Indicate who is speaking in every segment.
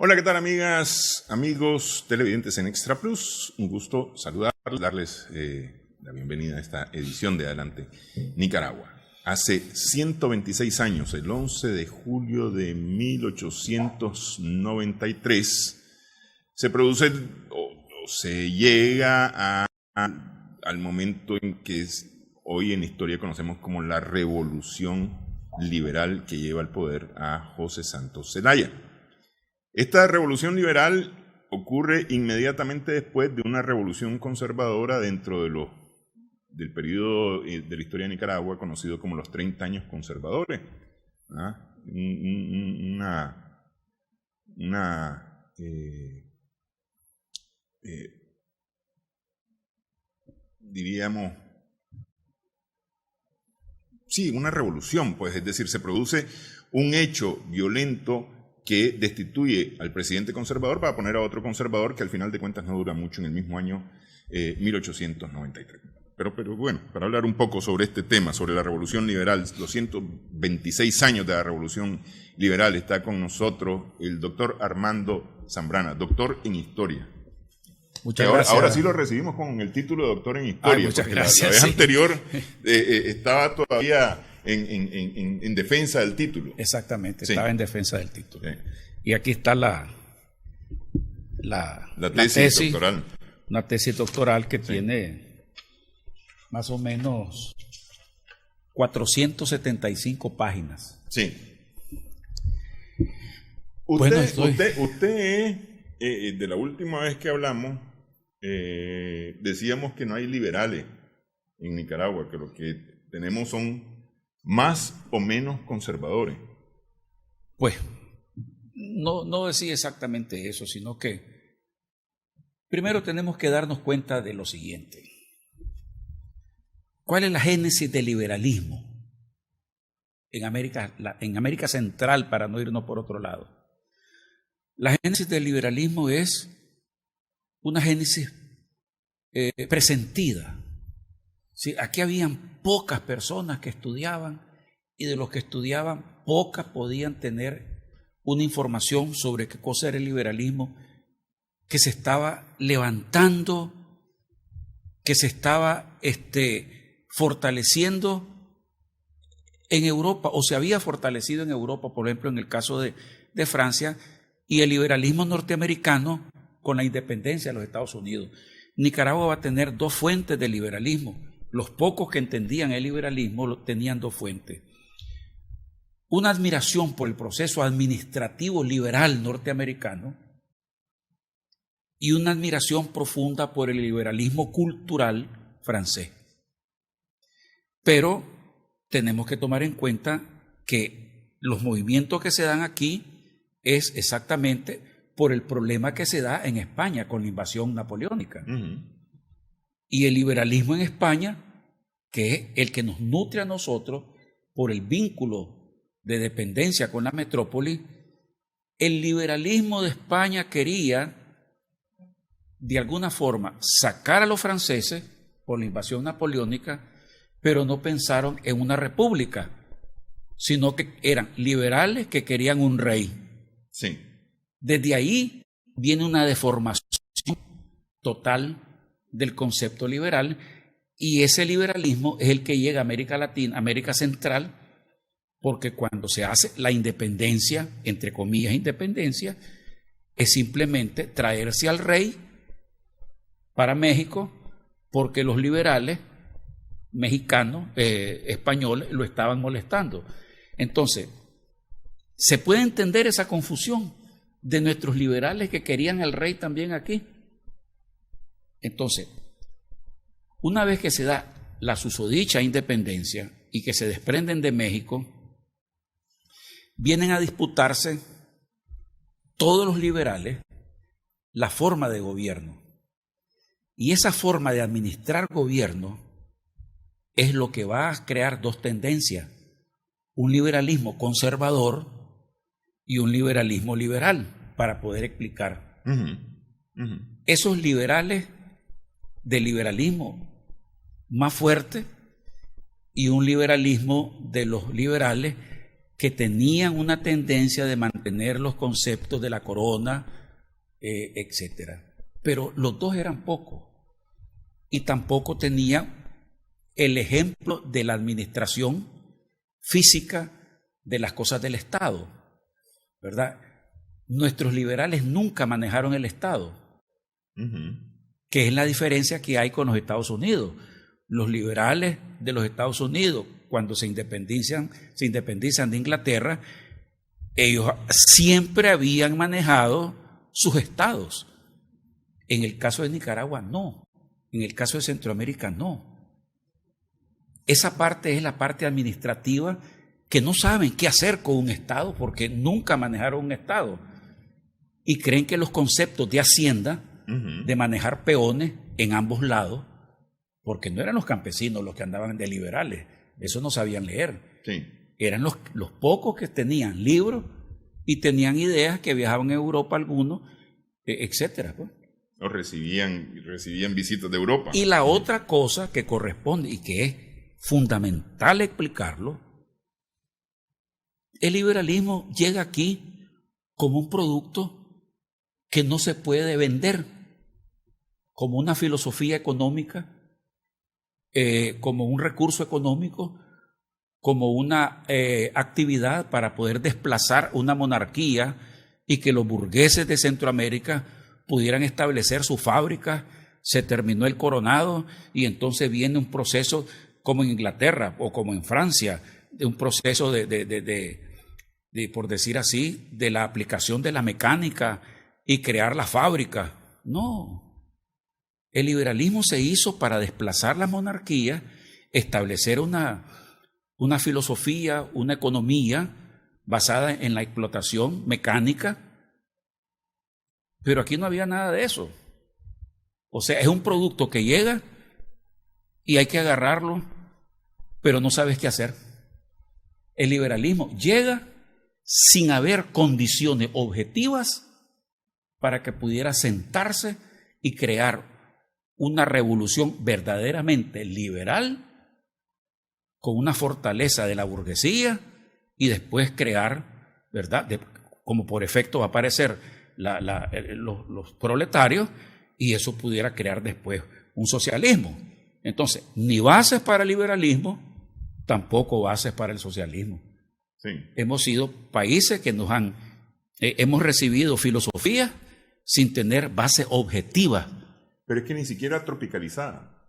Speaker 1: Hola, ¿qué tal, amigas, amigos televidentes en Extra Plus? Un gusto saludarles, darles la bienvenida a esta edición de Adelante Nicaragua. Hace 126 años, el 11 de julio de 1893, se produce o se llega al momento en que hoy en historia conocemos como la Revolución Liberal que lleva al poder a José Santos Zelaya. Esta revolución liberal ocurre inmediatamente después de una revolución conservadora dentro del periodo de la historia de Nicaragua conocido como los 30 años conservadores. Diríamos, sí, una revolución, pues, es decir, se produce un hecho violento que destituye al presidente conservador para poner a otro conservador que al final de cuentas no dura mucho, en el mismo año 1893. Pero bueno, para hablar un poco sobre este tema, sobre la Revolución Liberal, los 126 años de la Revolución Liberal, está con nosotros el doctor Armando Zambrana, doctor en Historia.
Speaker 2: Muchas gracias.
Speaker 1: Ahora sí lo recibimos con el título de doctor en Historia.
Speaker 2: Muchas gracias.
Speaker 1: La vez anterior estaba todavía en defensa del título.
Speaker 2: Exactamente,
Speaker 1: sí.
Speaker 2: Estaba en defensa del título. Sí. Y aquí está la
Speaker 1: tesis doctoral.
Speaker 2: Una tesis doctoral que tiene más o menos 475 páginas.
Speaker 1: Sí. Usted de la última vez que hablamos, decíamos que no hay liberales en Nicaragua, que lo que tenemos son más o menos conservadores.
Speaker 2: Pues no decía exactamente eso, sino que primero tenemos que darnos cuenta de lo siguiente. ¿Cuál es la génesis del liberalismo en América Central, para no irnos por otro lado? La génesis del liberalismo es una génesis presentida. Sí, aquí habían pocas personas que estudiaban y de los que estudiaban, pocas podían tener una información sobre qué cosa era el liberalismo, que se estaba levantando, que se estaba fortaleciendo en Europa, o se había fortalecido en Europa, por ejemplo, en el caso de Francia, y el liberalismo norteamericano con la independencia de los Estados Unidos. Nicaragua va a tener dos fuentes de liberalismo. Los pocos que entendían el liberalismo tenían dos fuentes. Una admiración por el proceso administrativo liberal norteamericano y una admiración profunda por el liberalismo cultural francés. Pero tenemos que tomar en cuenta que los movimientos que se dan aquí es exactamente por el problema que se da en España con la invasión napoleónica. Uh-huh. Y el liberalismo en España, que es el que nos nutre a nosotros por el vínculo de dependencia con la metrópoli, el liberalismo de España quería, de alguna forma, sacar a los franceses por la invasión napoleónica, pero no pensaron en una república, sino que eran liberales que querían un rey.
Speaker 1: Sí. Desde
Speaker 2: ahí viene una deformación total del concepto liberal, y ese liberalismo es el que llega a América Latina, América Central, porque cuando se hace la independencia, entre comillas independencia, es simplemente traerse al rey para México, porque los liberales mexicanos, españoles, lo estaban molestando. Entonces, ¿se puede entender esa confusión de nuestros liberales que querían al rey también aquí? Entonces, una vez que se da la susodicha independencia y que se desprenden de México, vienen a disputarse todos los liberales la forma de gobierno. Y esa forma de administrar gobierno es lo que va a crear dos tendencias: un liberalismo conservador y un liberalismo liberal, para poder explicar. Uh-huh. Uh-huh. Esos liberales de liberalismo más fuerte y un liberalismo de los liberales que tenían una tendencia de mantener los conceptos de la corona, etc. Pero los dos eran pocos y tampoco tenían el ejemplo de la administración física de las cosas del Estado, ¿verdad? Nuestros liberales nunca manejaron el Estado, que es la diferencia que hay con los Estados Unidos. Los liberales de los Estados Unidos, cuando se independizan de Inglaterra, ellos siempre habían manejado sus estados. En el caso de Nicaragua, no. En el caso de Centroamérica, no. Esa parte es la parte administrativa que no saben qué hacer con un estado porque nunca manejaron un estado. Y creen que los conceptos de Hacienda, de manejar peones en ambos lados, porque no eran los campesinos los que andaban de liberales, eso no sabían leer. Sí. Eran los pocos que tenían libros y tenían ideas, que viajaban a Europa algunos, etcétera. Pues.
Speaker 1: O recibían visitas de Europa.
Speaker 2: Y la otra cosa que corresponde y que es fundamental explicarlo, el liberalismo llega aquí como un producto que no se puede vender, como una filosofía económica, como un recurso económico, como una actividad para poder desplazar una monarquía y que los burgueses de Centroamérica pudieran establecer sus fábricas. Se terminó el coronado y entonces viene un proceso como en Inglaterra o como en Francia, de un proceso de, por decir así, de la aplicación de la mecánica y crear la fábrica. No. El liberalismo se hizo para desplazar la monarquía, establecer una filosofía, una economía basada en la explotación mecánica, pero aquí no había nada de eso. O sea, es un producto que llega y hay que agarrarlo, pero no sabes qué hacer. El liberalismo llega sin haber condiciones objetivas para que pudiera sentarse y crear una revolución verdaderamente liberal con una fortaleza de la burguesía y después crear, ¿verdad? Como por efecto va a aparecer los proletarios y eso pudiera crear después un socialismo. Entonces, ni bases para el liberalismo, tampoco bases para el socialismo. Sí. Hemos sido países que hemos recibido filosofía sin tener base objetiva.
Speaker 1: Pero es que ni siquiera tropicalizada.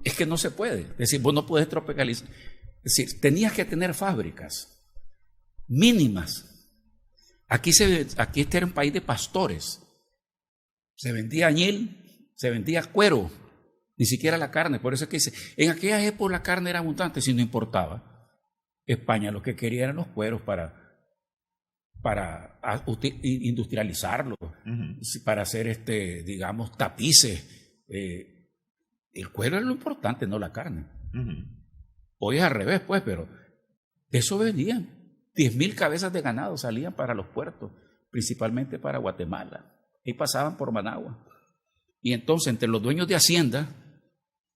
Speaker 2: Es que no se puede. Es decir, vos no puedes tropicalizar. Es decir, tenías que tener fábricas mínimas. Aquí este era un país de pastores. Se vendía añil, se vendía cuero, ni siquiera la carne. Por eso es que dice, en aquella época la carne era abundante, si no importaba. España lo que quería eran los cueros para industrializarlo, para hacer digamos, tapices. El cuero es lo importante, no la carne. Hoy es al revés, pues, pero eso vendían. 10,000 cabezas de ganado salían para los puertos, principalmente para Guatemala, y pasaban por Managua. Y entonces, entre los dueños de Hacienda,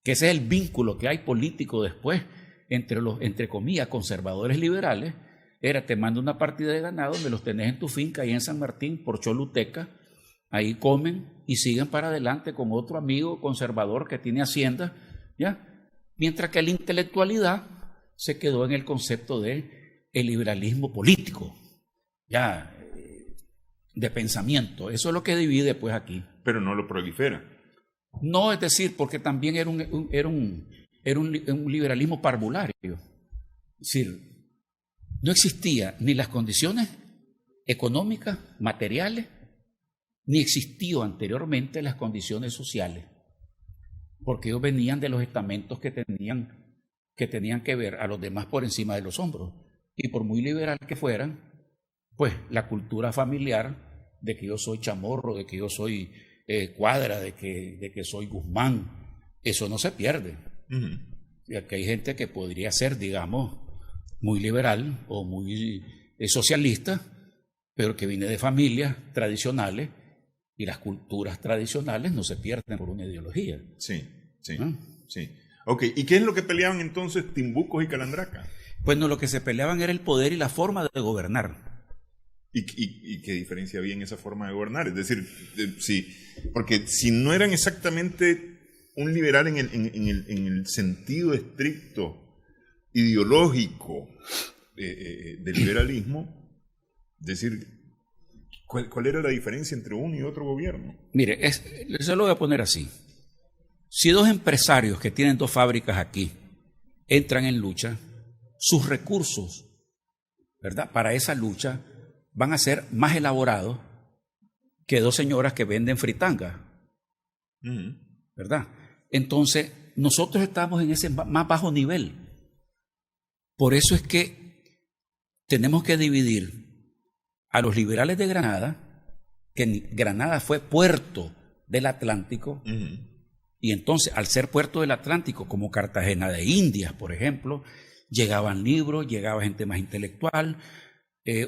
Speaker 2: que ese es el vínculo que hay político después entre los, entre comillas, conservadores liberales, era: te mando una partida de ganado, me los tenés en tu finca ahí en San Martín, por Choluteca, ahí comen y siguen para adelante con otro amigo conservador que tiene Hacienda, ¿ya? Mientras que la intelectualidad se quedó en el concepto de el liberalismo político, ya, de pensamiento. Eso es lo que divide, pues, aquí.
Speaker 1: Pero no lo prolifera.
Speaker 2: No, es decir, porque también era un liberalismo parvulario. Es decir, no existía ni las condiciones económicas, materiales, ni existió anteriormente las condiciones sociales, porque ellos venían de los estamentos que tenían que ver a los demás por encima de los hombros. Y por muy liberal que fueran, pues la cultura familiar de que yo soy Chamorro, de que yo soy Cuadra, de que soy Guzmán, eso no se pierde. Y aquí hay gente que podría ser, digamos, muy liberal o muy socialista, pero que viene de familias tradicionales, y las culturas tradicionales no se pierden por una ideología.
Speaker 1: Sí, sí, sí. Ok, ¿y qué es lo que peleaban entonces Timbucos y Calandraca?
Speaker 2: Bueno, lo que se peleaban era el poder y la forma de gobernar.
Speaker 1: ¿Y qué diferencia había en esa forma de gobernar? Es decir, porque si no eran exactamente un liberal en el sentido estricto, ideológico del liberalismo, es decir, ¿cuál era la diferencia entre uno y otro gobierno?
Speaker 2: Mire, se lo voy a poner así. Si dos empresarios que tienen dos fábricas aquí entran en lucha, sus recursos, ¿verdad?, para esa lucha van a ser más elaborados que dos señoras que venden fritangas, ¿verdad? Entonces, nosotros estamos en ese más bajo nivel. Por eso es que tenemos que dividir a los liberales de Granada, que Granada fue puerto del Atlántico, y entonces, al ser puerto del Atlántico, como Cartagena de Indias, por ejemplo, llegaban libros, llegaba gente más intelectual.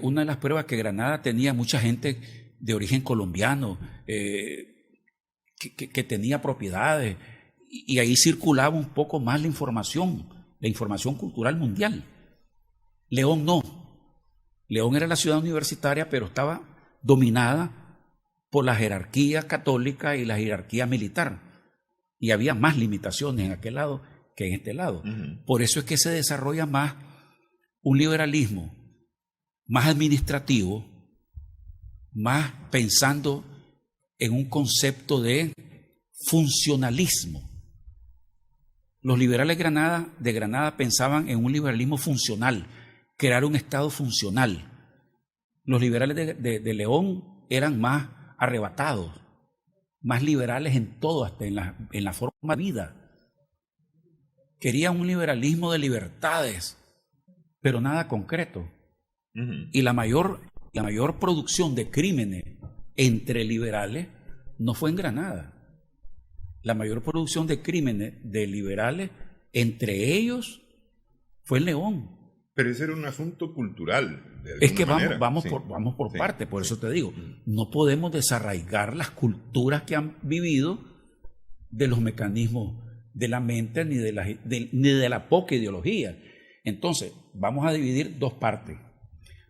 Speaker 2: Una de las pruebas que Granada tenía mucha gente de origen colombiano, que tenía propiedades, y ahí circulaba un poco más la información cultural mundial. León no. León era la ciudad universitaria, pero estaba dominada por la jerarquía católica y la jerarquía militar. Y había más limitaciones en aquel lado que en este lado. Por eso es que se desarrolla más un liberalismo más administrativo, más pensando en un concepto de funcionalismo. Los liberales de Granada pensaban en un liberalismo funcional, crear un Estado funcional. Los liberales de León eran más arrebatados, más liberales en todo, hasta en la forma de vida. Querían un liberalismo de libertades, pero nada concreto. Y la mayor producción de crímenes entre liberales no fue en Granada. La mayor producción de crímenes de liberales entre ellos fue en León.
Speaker 1: Pero ese era un asunto cultural.
Speaker 2: Es que vamos por parte, por eso te digo, no podemos desarraigar las culturas que han vivido de los mecanismos de la mente ni de la poca ideología. Entonces, vamos a dividir dos partes.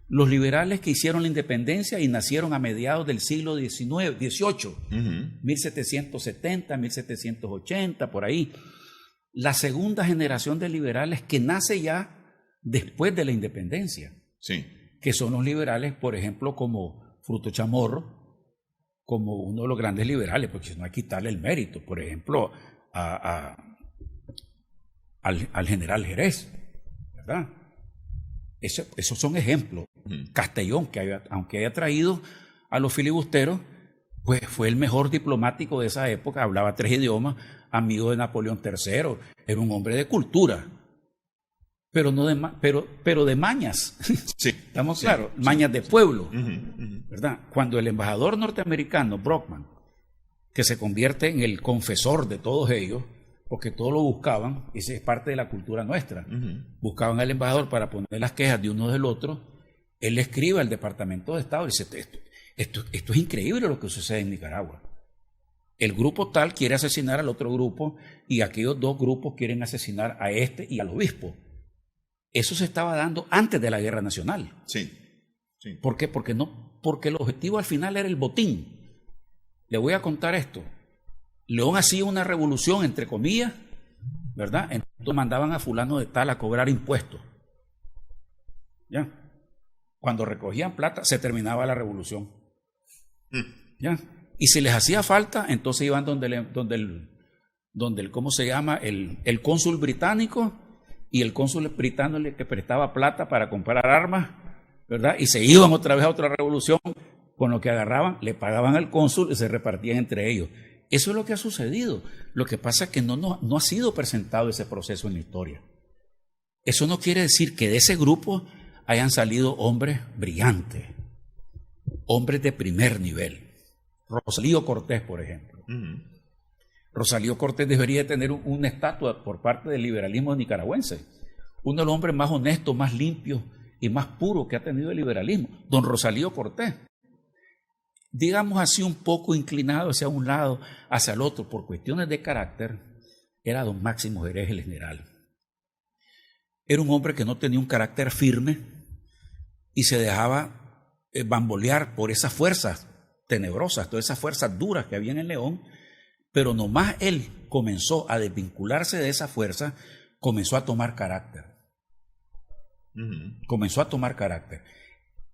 Speaker 2: Los liberales que hicieron la independencia y nacieron a mediados del siglo XVIII, 1770, 1780, por ahí. La segunda generación de liberales que nace ya después de la independencia, que son los liberales, por ejemplo, como Fruto Chamorro, como uno de los grandes liberales, porque no hay que quitarle el mérito, por ejemplo, al general Jerez, ¿verdad? Esos son ejemplos. Castellón, que aunque haya traído a los filibusteros, pues fue el mejor diplomático de esa época, hablaba 3 idiomas, amigo de Napoleón III, era un hombre de cultura, pero de mañas. ¿Estamos claros? Mañas de pueblo, ¿verdad? Cuando el embajador norteamericano, Brockman, que se convierte en el confesor de todos ellos, porque todos lo buscaban, esa es parte de la cultura nuestra, buscaban al embajador para poner las quejas de uno del otro, él le escribe al Departamento de Estado y dice, esto es increíble lo que sucede en Nicaragua. El grupo tal quiere asesinar al otro grupo y aquellos dos grupos quieren asesinar a este y al obispo. Eso se estaba dando antes de la Guerra Nacional. ¿Por qué? Porque el objetivo al final era el botín. Le voy a contar esto. León hacía una revolución, entre comillas, ¿verdad? Entonces mandaban a fulano de tal a cobrar impuestos. ¿Ya? Cuando recogían plata, se terminaba la revolución. ¿Ya? Y si les hacía falta, entonces iban donde el ¿cómo se llama? El cónsul británico, y el cónsul británico le que prestaba plata para comprar armas, ¿verdad? Y se iban otra vez a otra revolución, con lo que agarraban, le pagaban al cónsul y se repartían entre ellos. Eso es lo que ha sucedido. Lo que pasa es que no ha sido presentado ese proceso en la historia. Eso no quiere decir que de ese grupo hayan salido hombres brillantes, hombres de primer nivel. Rosalío Cortés, por ejemplo. Rosalío Cortés debería tener una estatua por parte del liberalismo nicaragüense. Uno de los hombres más honestos, más limpios y más puros que ha tenido el liberalismo, don Rosalío Cortés. Digamos así, un poco inclinado hacia un lado, hacia el otro, por cuestiones de carácter, era don Máximo Jerez, el general. era un hombre que no tenía un carácter firme y se dejaba bambolear por esas fuerzas tenebrosas, todas esas fuerzas duras que había en el León, pero nomás él comenzó a desvincularse de esa fuerza, comenzó a tomar carácter. Comenzó a tomar carácter.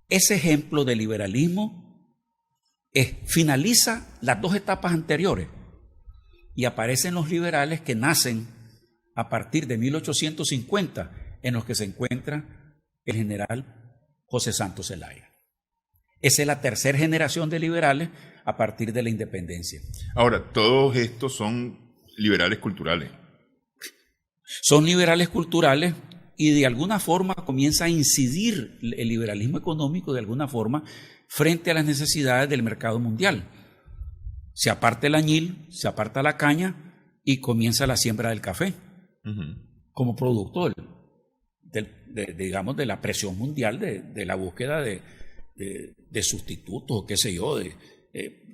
Speaker 2: Ese ejemplo de liberalismo finaliza las dos etapas anteriores y aparecen los liberales que nacen a partir de 1850, en los que se encuentra el general José Santos Zelaya. Esa es la tercera generación de liberales a partir de la independencia.
Speaker 1: Ahora, todos estos son liberales culturales.
Speaker 2: Son liberales culturales y de alguna forma comienza a incidir el liberalismo económico de alguna forma frente a las necesidades del mercado mundial. Se aparta el añil, se aparta la caña y comienza la siembra del café como producto digamos, de la presión mundial, de la búsqueda de sustitutos o qué sé yo.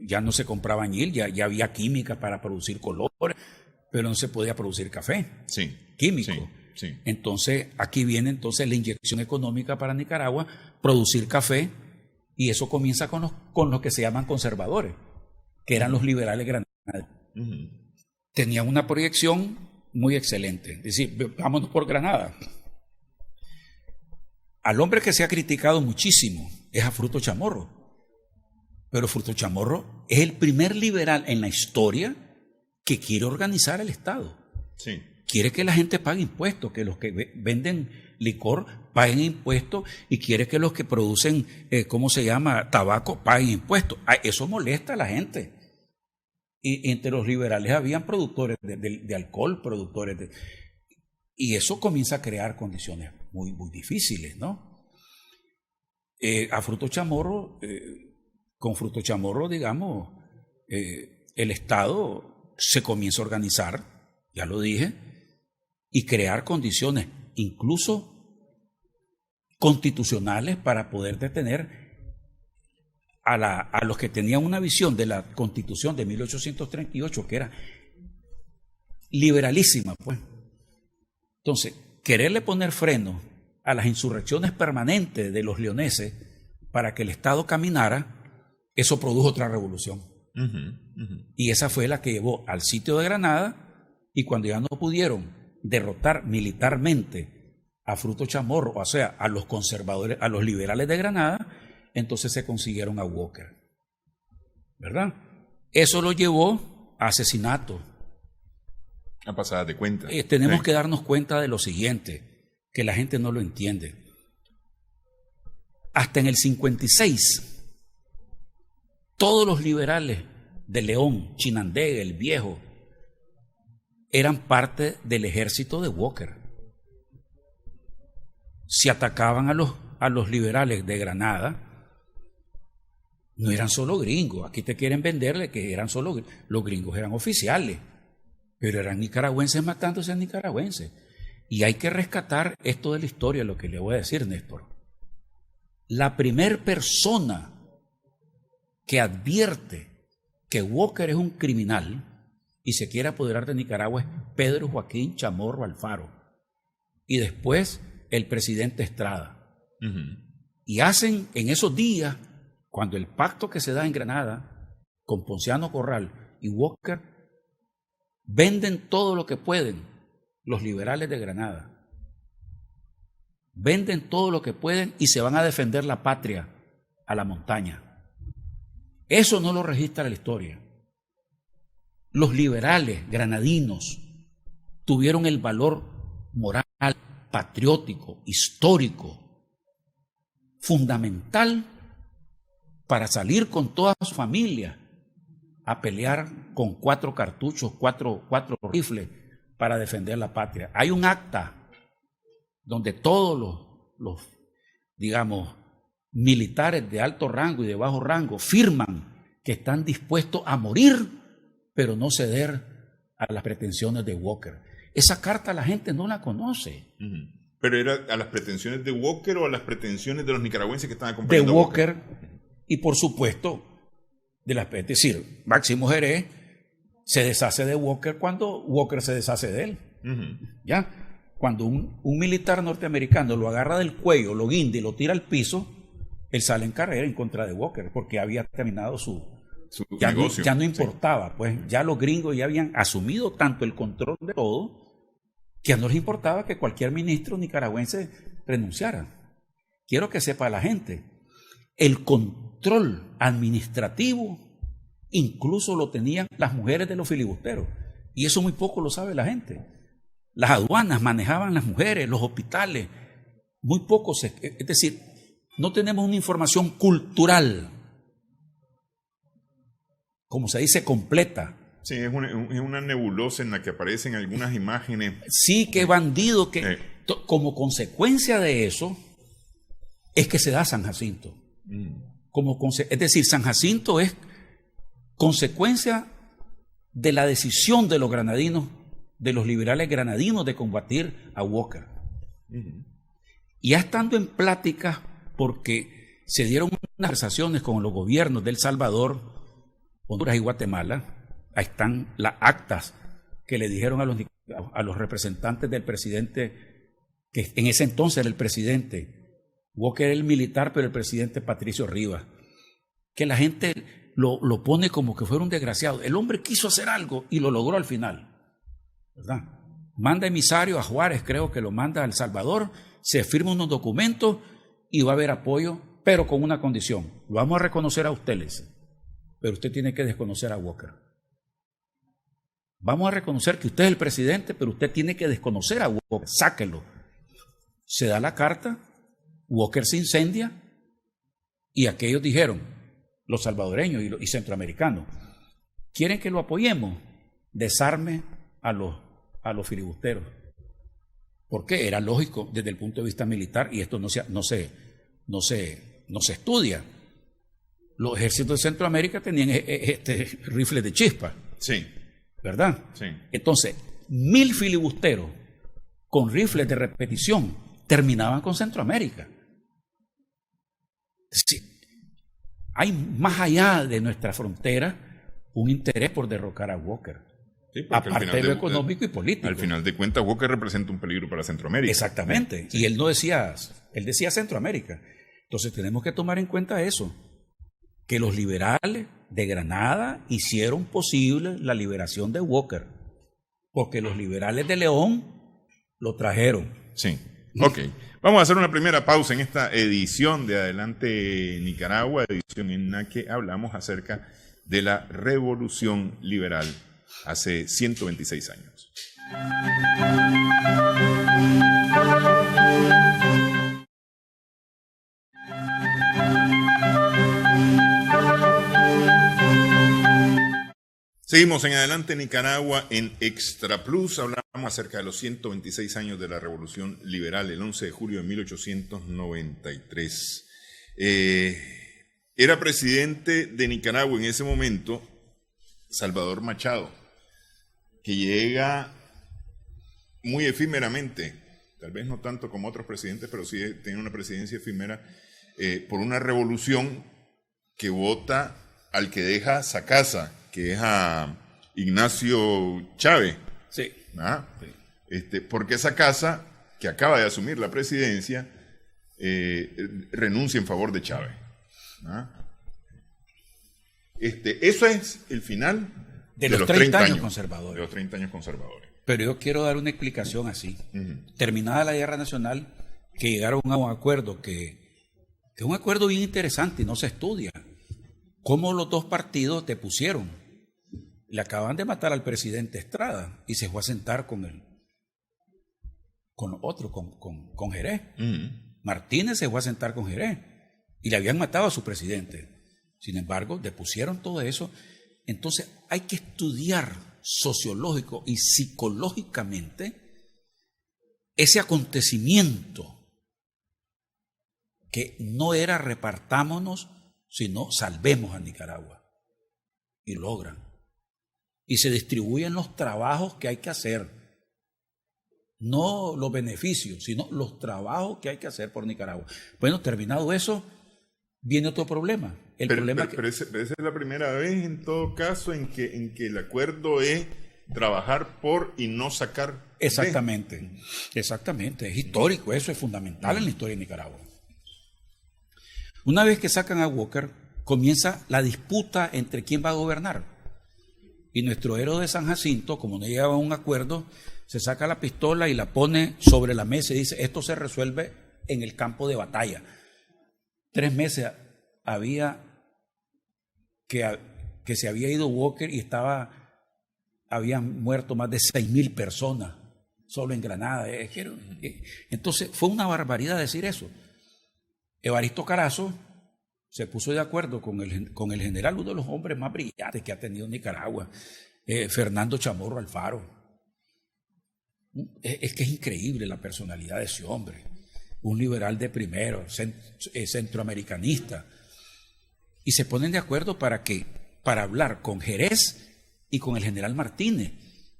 Speaker 2: Ya no se compraba añil, ya había química para producir colores, pero no se podía producir café químico.
Speaker 1: Sí.
Speaker 2: Entonces, aquí viene entonces la inyección económica para Nicaragua, producir café, y eso comienza con los que se llaman conservadores, que eran los liberales granadinos. Tenían una proyección muy excelente. Es decir, vámonos por Granada. Al hombre que se ha criticado muchísimo es a Fruto Chamorro. Pero Fruto Chamorro es el primer liberal en la historia que quiere organizar el Estado.
Speaker 1: Sí.
Speaker 2: Quiere que la gente pague impuestos, que los que venden licor paguen impuestos y quiere que los que producen, tabaco paguen impuestos. Eso molesta a la gente. Y entre los liberales habían productores de alcohol, y eso comienza a crear condiciones muy, muy difíciles, ¿no? A Fruto Chamorro, con Fruto Chamorro, digamos, el Estado se comienza a organizar, ya lo dije, y crear condiciones, incluso constitucionales, para poder detener a los que tenían una visión de la Constitución de 1838, que era liberalísima, pues. Entonces, quererle poner freno a las insurrecciones permanentes de los leoneses para que el Estado caminara, eso produjo otra revolución. Y esa fue la que llevó al sitio de Granada, y cuando ya no pudieron derrotar militarmente a Fruto Chamorro, o sea, a los conservadores, a los liberales de Granada, entonces se consiguieron a Walker, ¿verdad? Eso lo llevó a asesinato.
Speaker 1: A pasadas de cuenta.
Speaker 2: Tenemos que darnos cuenta de lo siguiente, que la gente no lo entiende. Hasta en el 56, todos los liberales de León, Chinandega, el Viejo, eran parte del ejército de Walker. Si atacaban a los liberales de Granada, no eran solo gringos. Aquí te quieren venderle que eran solo los gringos, eran oficiales, pero eran nicaragüenses matándose a nicaragüenses. Y hay que rescatar esto de la historia, lo que le voy a decir, Néstor. La primer persona que advierte que Walker es un criminal y se quiere apoderar de Nicaragua es Pedro Joaquín Chamorro Alfaro, y después el presidente Estrada. Y hacen en esos días, cuando el pacto que se da en Granada con Ponciano Corral y Walker, venden todo lo que pueden los liberales de Granada. Venden todo lo que pueden y se van a defender la patria a la montaña. Eso no lo registra la historia. Los liberales granadinos tuvieron el valor moral, patriótico, histórico, fundamental para salir con toda su familia a pelear con 4 cartuchos, cuatro rifles para defender la patria. Hay un acta donde todos los digamos, militares de alto rango y de bajo rango firman que están dispuestos a morir, pero no ceder a las pretensiones de Walker. Esa carta la gente no la conoce.
Speaker 1: ¿Pero era a las pretensiones de Walker o a las pretensiones de los nicaragüenses que estaban acompañando
Speaker 2: de Walker? Y por supuesto, es decir, Máximo Jerez se deshace de Walker cuando Walker se deshace de él. ¿Ya? cuando un militar norteamericano lo agarra del cuello, lo guinda y lo tira al piso, él sale en carrera en contra de Walker, porque había terminado su negocio. Ya no importaba, sí. Pues ya los gringos ya habían asumido tanto el control de todo, que ya no les importaba que cualquier ministro nicaragüense renunciara. Quiero que sepa la gente, el control administrativo incluso lo tenían las mujeres de los filibusteros, y eso muy poco lo sabe la gente. Las aduanas manejaban las mujeres, los hospitales, muy poco es decir, no tenemos una información cultural, como se dice, completa.
Speaker 1: Sí, es una nebulosa en la que aparecen algunas imágenes.
Speaker 2: Sí, que bandido, que como consecuencia de eso es que se da San Jacinto. Es decir, San Jacinto es consecuencia de la decisión de los granadinos, de los liberales granadinos, de combatir a Walker. Y ya estando en pláticas, porque se dieron unas conversaciones con los gobiernos de El Salvador, Honduras y Guatemala. Ahí están las actas que le dijeron a los representantes del presidente, que en ese entonces era el presidente. Walker era el militar, pero el presidente Patricio Rivas. Que la gente lo pone como que fuera un desgraciado. El hombre quiso hacer algo y lo logró al final, ¿verdad? Manda emisario a Juárez, creo que lo manda a El Salvador, se firman unos documentos y va a haber apoyo, pero con una condición. Lo vamos a reconocer a ustedes, pero usted tiene que desconocer a Walker. Vamos a reconocer que usted es el presidente, pero usted tiene que desconocer a Walker. Sáquelo. Se da la carta, Walker se incendia y aquellos dijeron, los salvadoreños y centroamericanos, ¿quieren que lo apoyemos? Desarme a los filibusteros. ¿Por qué? Era lógico desde el punto de vista militar, y esto no se estudia. Los ejércitos de Centroamérica tenían rifles de chispa.
Speaker 1: Sí.
Speaker 2: ¿Verdad?
Speaker 1: Sí.
Speaker 2: Entonces, 1000 filibusteros con rifles de repetición terminaban con Centroamérica. Sí. Hay más allá de nuestra frontera un interés por derrocar a Walker. Sí, aparte de lo económico y político.
Speaker 1: Al final de cuentas, Walker representa un peligro para Centroamérica.
Speaker 2: Exactamente. Sí. Y él decía Centroamérica. Entonces tenemos que tomar en cuenta eso, que los liberales de Granada hicieron posible la liberación de Walker, porque los liberales de León lo trajeron.
Speaker 1: Sí, ok. Vamos a hacer una primera pausa en esta edición de Adelante Nicaragua, edición en la que hablamos acerca de la revolución liberal hace 126 años. Seguimos en Adelante Nicaragua en Extra Plus. Hablamos acerca de los 126 años de la Revolución Liberal, el 11 de julio de 1893. Era presidente de Nicaragua en ese momento Salvador Machado, que llega muy efímeramente, tal vez no tanto como otros presidentes, pero sí tiene una presidencia efímera, por una revolución que vota al que deja Sacasa, que es a Ignacio Chávez.
Speaker 2: Sí.
Speaker 1: ¿Ah? Sí. Porque Sacasa, que acaba de asumir la presidencia, renuncia en favor de Chávez. ¿Ah? Eso es el final
Speaker 2: de los 30 años conservadores.
Speaker 1: De los 30 años conservadores.
Speaker 2: Pero yo quiero dar una explicación así. Terminada la guerra nacional, que llegaron a un acuerdo que es un acuerdo bien interesante y no se estudia. Cómo los dos partidos te pusieron. Le acaban de matar al presidente Estrada y se fue a sentar con Jerez. Martínez se fue a sentar con Jerez y le habían matado a su presidente. Sin embargo, depusieron todo eso. Entonces hay que estudiar sociológico y psicológicamente ese acontecimiento que no era repartámonos, sino salvemos a Nicaragua. Y logran. Y se distribuyen los trabajos que hay que hacer. No los beneficios, sino los trabajos que hay que hacer por Nicaragua. Bueno, terminado eso, viene otro problema.
Speaker 1: Pero esa es la primera vez, en todo caso, en que el acuerdo es trabajar por y no sacar
Speaker 2: Exactamente, exactamente. Es histórico, eso es fundamental en la historia de Nicaragua. Una vez que sacan a Walker, comienza la disputa entre quién va a gobernar. Y nuestro héroe de San Jacinto, como no llegaba a un acuerdo, se saca la pistola y la pone sobre la mesa y dice, esto se resuelve en el campo de batalla. 3 meses que se había ido Walker y habían muerto más de 6,000 personas solo en Granada. Entonces fue una barbaridad decir eso. Evaristo Carazo se puso de acuerdo con el general, uno de los hombres más brillantes que ha tenido Nicaragua, Fernando Chamorro Alfaro. Es que es increíble la personalidad de ese hombre, un liberal de primero, centroamericanista, y se ponen de acuerdo para hablar con Jerez y con el general Martínez,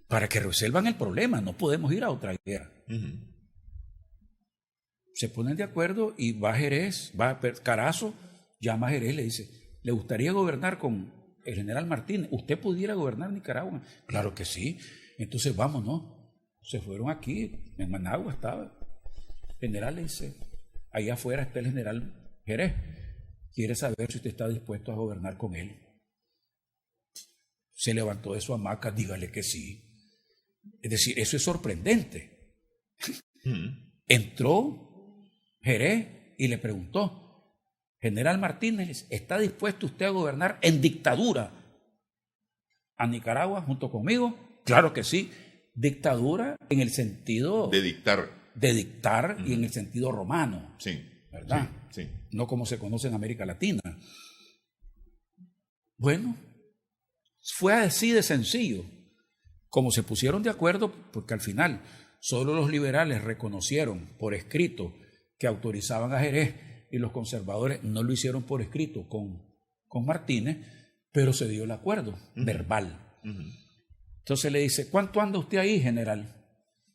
Speaker 2: para que resuelvan el problema. No podemos ir a otra guerra. Se ponen de acuerdo y va Jerez, va Carazo, llama a Jerez, le dice, ¿le gustaría gobernar con el general Martínez? ¿Usted pudiera gobernar Nicaragua? Claro que sí. Entonces vámonos. Se fueron aquí, en Managua estaba. El general le dice, ahí afuera está el general Jerez. Quiere saber si usted está dispuesto a gobernar con él. Se levantó de su hamaca, dígale que sí. Es decir, eso es sorprendente. Entró Jerez y le preguntó, general Martínez, ¿está dispuesto usted a gobernar en dictadura a Nicaragua junto conmigo? Claro que sí. Dictadura en el sentido
Speaker 1: de dictar.
Speaker 2: Y en el sentido romano.
Speaker 1: Sí.
Speaker 2: ¿Verdad?
Speaker 1: Sí.
Speaker 2: No como se conoce en América Latina. Bueno, fue así de sencillo. Como se pusieron de acuerdo, porque al final solo los liberales reconocieron por escrito que autorizaban a Jerez y los conservadores no lo hicieron por escrito con Martínez, pero se dio el acuerdo verbal. Entonces le dice, ¿cuánto anda usted ahí, general?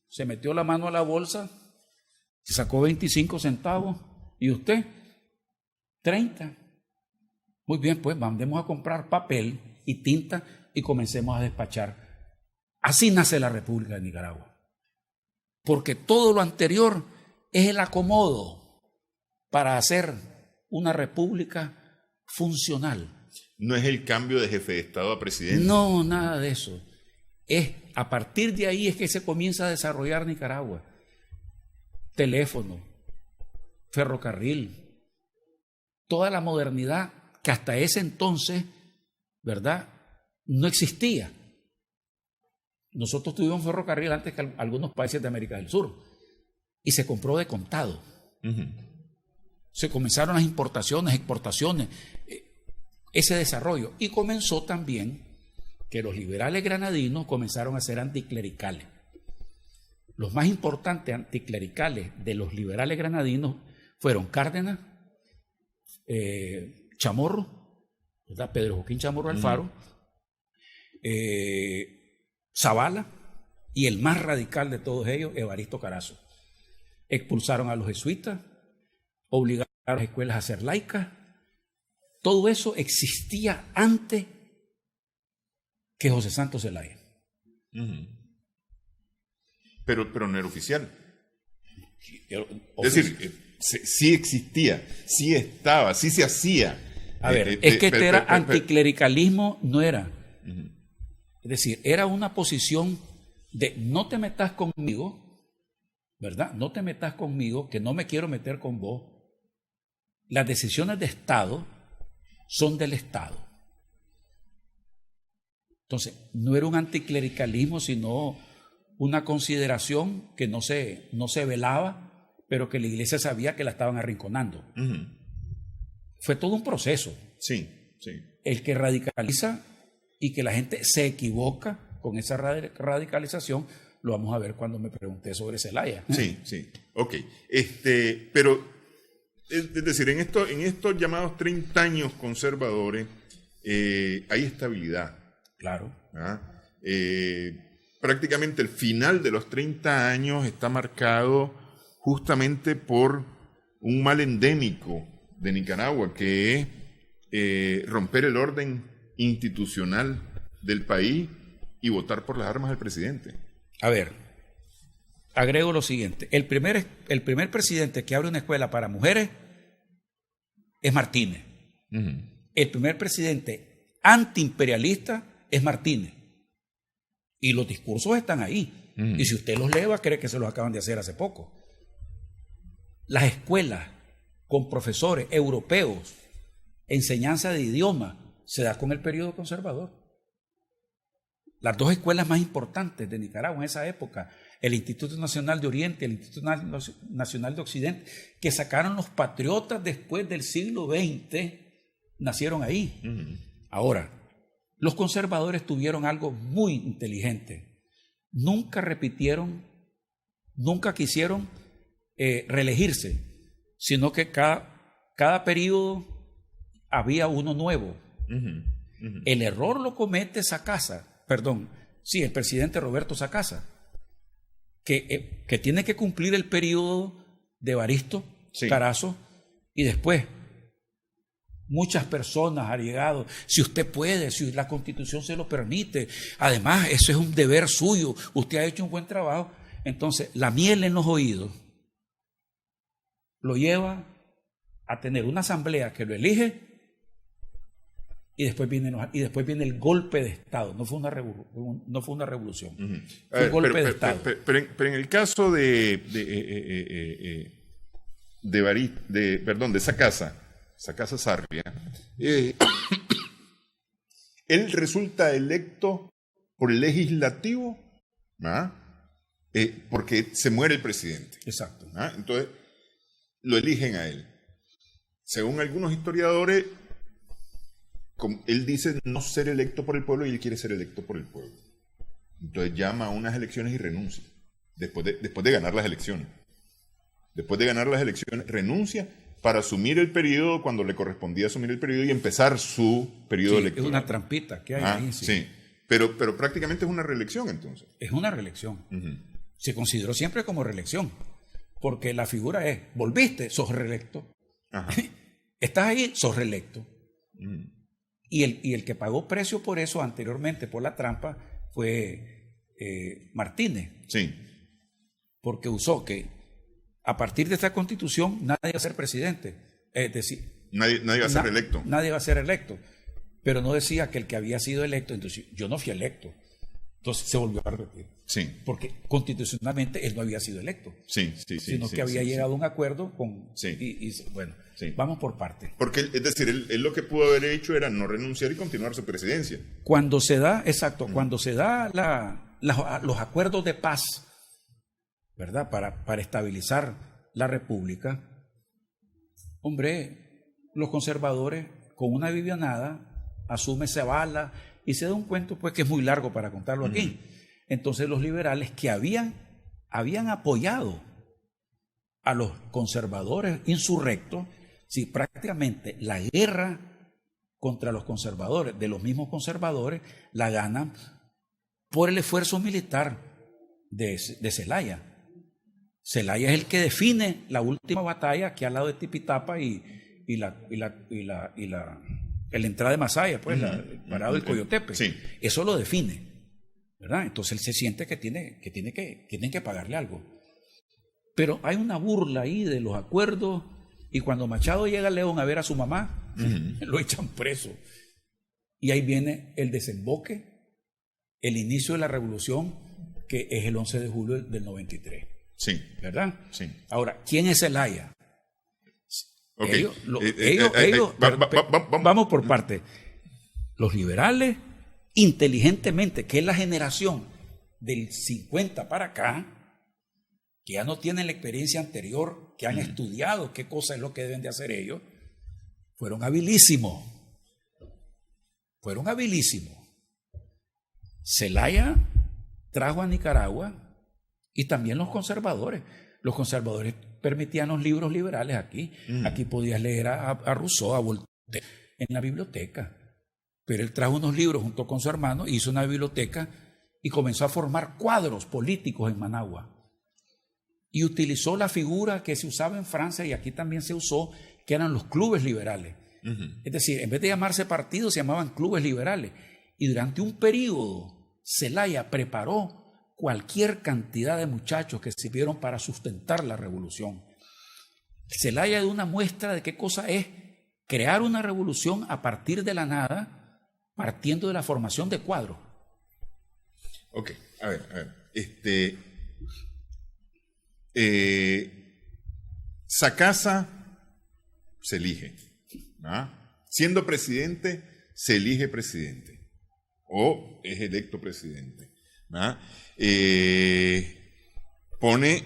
Speaker 2: Se metió la mano a la bolsa, se sacó 25 centavos, ¿y usted? 30. Muy bien, pues mandemos a comprar papel y tinta y comencemos a despachar. Así nace la República de Nicaragua. Porque todo lo anterior es el acomodo para hacer una república funcional.
Speaker 1: No es el cambio de jefe de Estado a presidente.
Speaker 2: No, nada de eso. A partir de ahí es que se comienza a desarrollar Nicaragua. Teléfono, ferrocarril, toda la modernidad que hasta ese entonces, ¿verdad?, no existía. Nosotros tuvimos ferrocarril antes que algunos países de América del Sur y se compró de contado. Se comenzaron las importaciones, exportaciones, ese desarrollo. Y comenzó también que los liberales granadinos comenzaron a ser anticlericales. Los más importantes anticlericales de los liberales granadinos fueron Cárdenas, Chamorro, ¿verdad?, Pedro Joaquín Chamorro Alfaro, Zavala y el más radical de todos ellos, Evaristo Carazo. Expulsaron a los jesuitas, obligaron a las escuelas a ser laicas. Todo eso existía antes que José Santos Zelaya.
Speaker 1: Pero no era oficial. Es decir, sí existía, sí estaba, sí se hacía.
Speaker 2: A ver, es que este era anticlericalismo, no era. Es decir, era una posición de no te metas conmigo, ¿verdad? No te metas conmigo, que no me quiero meter con vos. Las decisiones de Estado son del Estado. Entonces, no era un anticlericalismo, sino una consideración que no se velaba, pero que la iglesia sabía que la estaban arrinconando. Fue todo un proceso.
Speaker 1: Sí.
Speaker 2: El que radicaliza y que la gente se equivoca con esa radicalización, lo vamos a ver cuando me pregunté sobre Zelaya.
Speaker 1: Sí. Ok. Pero, es decir, en estos llamados 30 años conservadores, hay estabilidad.
Speaker 2: Claro.
Speaker 1: Prácticamente el final de los 30 años está marcado justamente por un mal endémico de Nicaragua, que es romper el orden institucional del país y votar por las armas del presidente.
Speaker 2: A ver, agrego lo siguiente. El primer presidente que abre una escuela para mujeres es Martínez. El primer presidente antiimperialista es Martínez. Y los discursos están ahí. Y si usted los lee, va a creer que se los acaban de hacer hace poco. Las escuelas con profesores europeos, enseñanza de idioma, se da con el periodo conservador. Las dos escuelas más importantes de Nicaragua en esa época, el Instituto Nacional de Oriente y el Instituto Nacional de Occidente, que sacaron los patriotas después del siglo XX, nacieron ahí. Ahora, los conservadores tuvieron algo muy inteligente. Nunca quisieron reelegirse, sino que cada periodo había uno nuevo. El error lo comete el presidente Roberto Sacasa, que tiene que cumplir el periodo de Evaristo Carazo, y después muchas personas han llegado, si usted puede, si la Constitución se lo permite, además eso es un deber suyo, usted ha hecho un buen trabajo. Entonces la miel en los oídos lo lleva a tener una asamblea que lo elige, y después viene el golpe de Estado. No fue una revolución. Fue un golpe de Estado.
Speaker 1: Pero en el caso de Sacasa Sarria, él resulta electo por el legislativo, porque se muere el presidente.
Speaker 2: Exacto.
Speaker 1: Entonces, lo eligen a él. Según algunos historiadores, él dice no ser electo por el pueblo y él quiere ser electo por el pueblo. Entonces llama a unas elecciones y renuncia. Después de ganar las elecciones. Después de ganar las elecciones, renuncia para asumir el periodo cuando le correspondía asumir el periodo y empezar su periodo electoral.
Speaker 2: Es una trampita que hay ahí.
Speaker 1: Sí. Pero prácticamente es una reelección entonces.
Speaker 2: Es una reelección. Se consideró siempre como reelección. Porque la figura es, volviste, sos reelecto. Estás ahí, sos reelecto. Y el que pagó precio por eso anteriormente, por la trampa, fue Martínez.
Speaker 1: Sí.
Speaker 2: Porque usó que a partir de esta constitución nadie va a ser presidente. Es decir,
Speaker 1: nadie va a ser electo.
Speaker 2: Nadie va a ser electo. Pero no decía que el que había sido electo, entonces yo no fui electo. Entonces se volvió a repetir.
Speaker 1: Sí.
Speaker 2: Porque constitucionalmente él no había sido electo. Sino que había llegado a un acuerdo con... Bueno, vamos por partes.
Speaker 1: Porque, es decir, él lo que pudo haber hecho era no renunciar y continuar su presidencia.
Speaker 2: Cuando se da los acuerdos de paz, ¿verdad? Para estabilizar la república, hombre, los conservadores, con una vivianada, asume Zavala y se da un cuento pues que es muy largo para contarlo aquí. Entonces los liberales que habían apoyado a los conservadores insurrectos, prácticamente la guerra contra los conservadores, de los mismos conservadores, la ganan por el esfuerzo militar de Zelaya. Zelaya es el que define la última batalla aquí al lado de Tipitapa y la entrada de Masaya, pues, el parado del Coyotepe. Eso lo define, ¿verdad? Entonces él se siente que tienen que pagarle algo. Pero hay una burla ahí de los acuerdos, y cuando Machado llega a León a ver a su mamá, lo echan preso. Y ahí viene el desemboque, el inicio de la revolución, que es el 11 de julio del 93.
Speaker 1: Sí.
Speaker 2: ¿Verdad?
Speaker 1: Sí.
Speaker 2: Ahora, ¿quién es Zelaya?
Speaker 1: Okay.
Speaker 2: Vamos por parte. Los liberales, inteligentemente, que es la generación del 50 para acá, que ya no tienen la experiencia anterior, que han estudiado qué cosa es lo que deben de hacer ellos, fueron habilísimos. Zelaya trajo a Nicaragua, y también los conservadores. Los conservadores permitían los libros liberales aquí. Aquí podías leer a Rousseau, a Voltaire en la biblioteca. Pero él trajo unos libros junto con su hermano, hizo una biblioteca y comenzó a formar cuadros políticos en Managua. Y utilizó la figura que se usaba en Francia y aquí también se usó, que eran los clubes liberales. Es decir, en vez de llamarse partidos, se llamaban clubes liberales. Y durante un periodo, Zelaya preparó cualquier cantidad de muchachos que sirvieron para sustentar la revolución. Zelaya es una muestra de qué cosa es crear una revolución a partir de la nada, partiendo de la formación de cuadros.
Speaker 1: Ok, a ver. Sacasa se elige. Siendo presidente, se elige presidente. O es electo presidente. Pone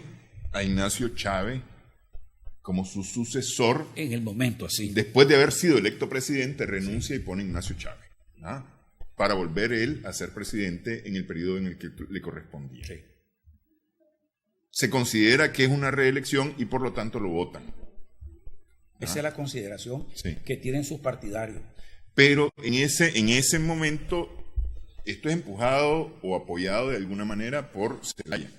Speaker 1: a Ignacio Chávez como su sucesor.
Speaker 2: En el momento, así.
Speaker 1: Después de haber sido electo presidente, renuncia y pone a Ignacio Chávez. Para volver él a ser presidente en el periodo en el que le correspondía.
Speaker 2: Sí.
Speaker 1: Se considera que es una reelección y por lo tanto lo votan.
Speaker 2: Esa es la consideración
Speaker 1: sí.
Speaker 2: que tienen sus partidarios.
Speaker 1: Pero en ese momento, esto es empujado o apoyado de alguna manera por Zelaya.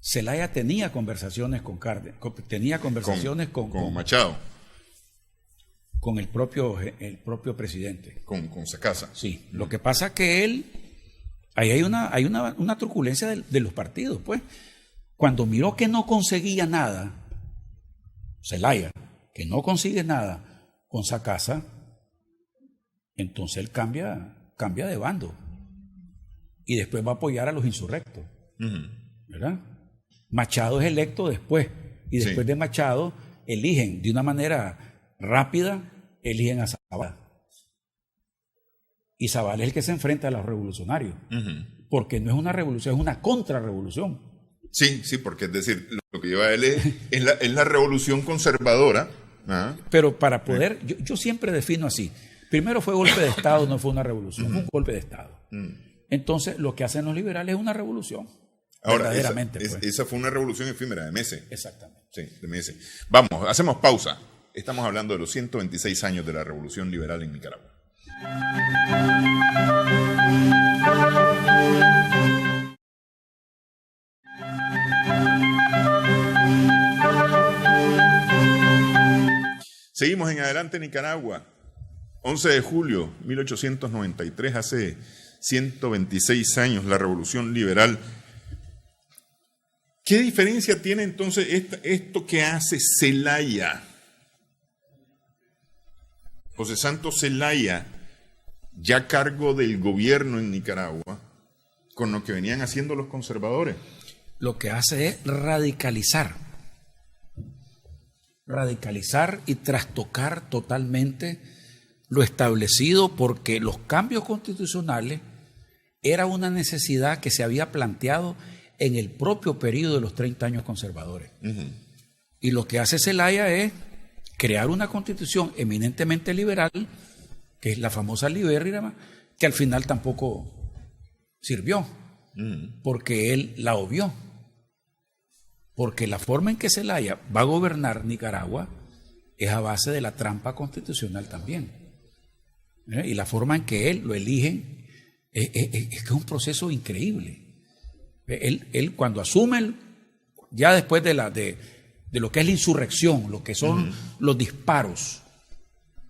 Speaker 2: Zelaya tenía conversaciones con Cárdenas, tenía conversaciones con
Speaker 1: Machado.
Speaker 2: Con el propio presidente.
Speaker 1: Con Sacasa.
Speaker 2: Sí. Lo que pasa es que él, ahí hay una truculencia de los partidos, pues. Cuando miró que no conseguía nada, Zelaya, que no consigue nada con Sacasa, entonces él cambia de bando. Y después va a apoyar a los insurrectos. ¿Verdad? Machado es electo después. Y después de Machado, eligen de una manera rápida, eligen a Zavala. Y Zavala es el que se enfrenta a los revolucionarios. Porque no es una revolución, es una contrarrevolución.
Speaker 1: Sí, porque es decir, lo que lleva él es la revolución conservadora.
Speaker 2: Pero para poder, yo siempre defino así. Primero fue golpe de Estado, no fue una revolución, fue un golpe de Estado. Entonces, lo que hacen los liberales es una revolución.
Speaker 1: Ahora,
Speaker 2: verdaderamente.
Speaker 1: Esa fue una revolución efímera de meses.
Speaker 2: Exactamente.
Speaker 1: Sí, de meses. Vamos, hacemos pausa. Estamos hablando de los 126 años de la Revolución Liberal en Nicaragua. Seguimos en Adelante Nicaragua. 11 de julio de 1893, hace 126 años, la Revolución Liberal. ¿Qué diferencia tiene entonces esto que hace Zelaya? José Santos Zelaya, ya a cargo del gobierno en Nicaragua, con lo que venían haciendo los conservadores.
Speaker 2: Lo que hace es radicalizar y trastocar totalmente lo establecido, porque los cambios constitucionales era una necesidad que se había planteado en el propio periodo de los 30 años conservadores. Y lo que hace Zelaya es crear una constitución eminentemente liberal, que es la famosa libérrima, que al final tampoco sirvió, porque él la obvió. Porque la forma en que Zelaya va a gobernar Nicaragua es a base de la trampa constitucional también. Y la forma en que él lo eligen es un proceso increíble. Él cuando asume, ya después de lo que es la insurrección, lo que son los disparos,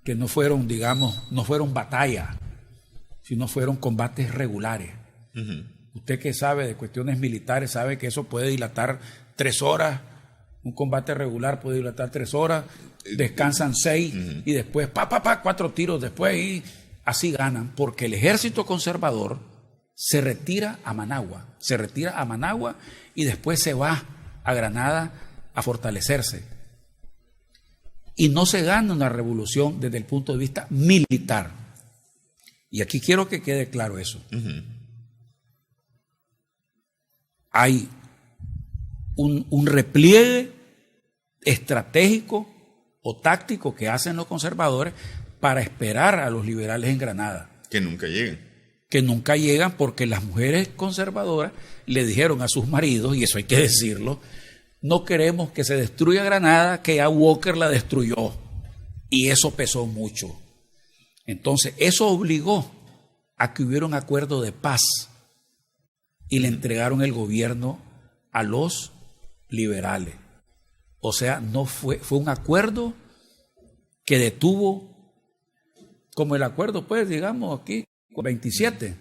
Speaker 2: que no fueron, digamos, no fueron batallas, sino fueron combates regulares. Usted que sabe de cuestiones militares sabe que eso puede dilatar 3 horas, un combate regular puede dilatar 3 horas, descansan 6 y después 4 tiros después, y así ganan, porque el ejército conservador se retira a Managua y después se va a Granada a fortalecerse. Y no se gana una revolución desde el punto de vista militar. Y aquí quiero que quede claro eso. Hay un repliegue estratégico o táctico que hacen los conservadores para esperar a los liberales en Granada.
Speaker 1: Que nunca lleguen.
Speaker 2: Que nunca llegan, porque las mujeres conservadoras le dijeron a sus maridos, y eso hay que decirlo: no queremos que se destruya Granada, que ya Walker la destruyó. Y eso pesó mucho. Entonces, eso obligó a que hubiera un acuerdo de paz y le entregaron el gobierno a los liberales. O sea, no fue un acuerdo que detuvo, como el acuerdo, pues, digamos, aquí, 27,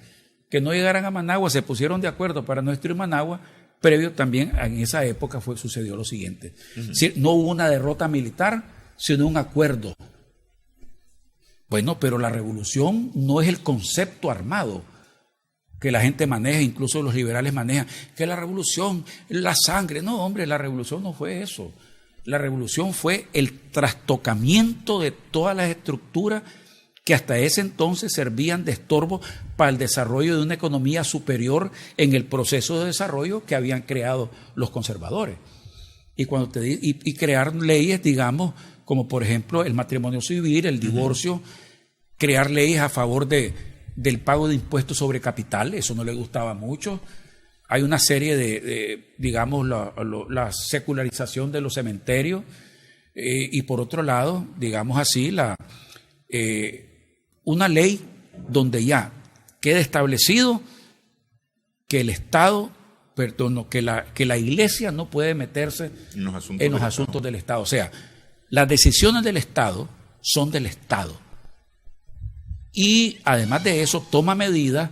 Speaker 2: que no llegaran a Managua, se pusieron de acuerdo para no destruir Managua. Previo también, en esa época sucedió lo siguiente. No hubo una derrota militar, sino un acuerdo. Bueno, pero la revolución no es el concepto armado que la gente maneja, incluso los liberales manejan, que la revolución, la sangre. No, hombre, la revolución no fue eso. La revolución fue el trastocamiento de todas las estructuras que hasta ese entonces servían de estorbo para el desarrollo de una economía superior en el proceso de desarrollo que habían creado los conservadores. Y crear leyes, digamos, como por ejemplo el matrimonio civil, el divorcio, crear leyes a favor del pago de impuestos sobre capital, eso no le gustaba mucho. Hay una serie de digamos, la secularización de los cementerios, y por otro lado, digamos así, una ley donde ya quede establecido que el Estado, que la Iglesia no puede meterse en los asuntos del Estado. O sea, las decisiones del Estado son del Estado. Y además de eso, toma medidas,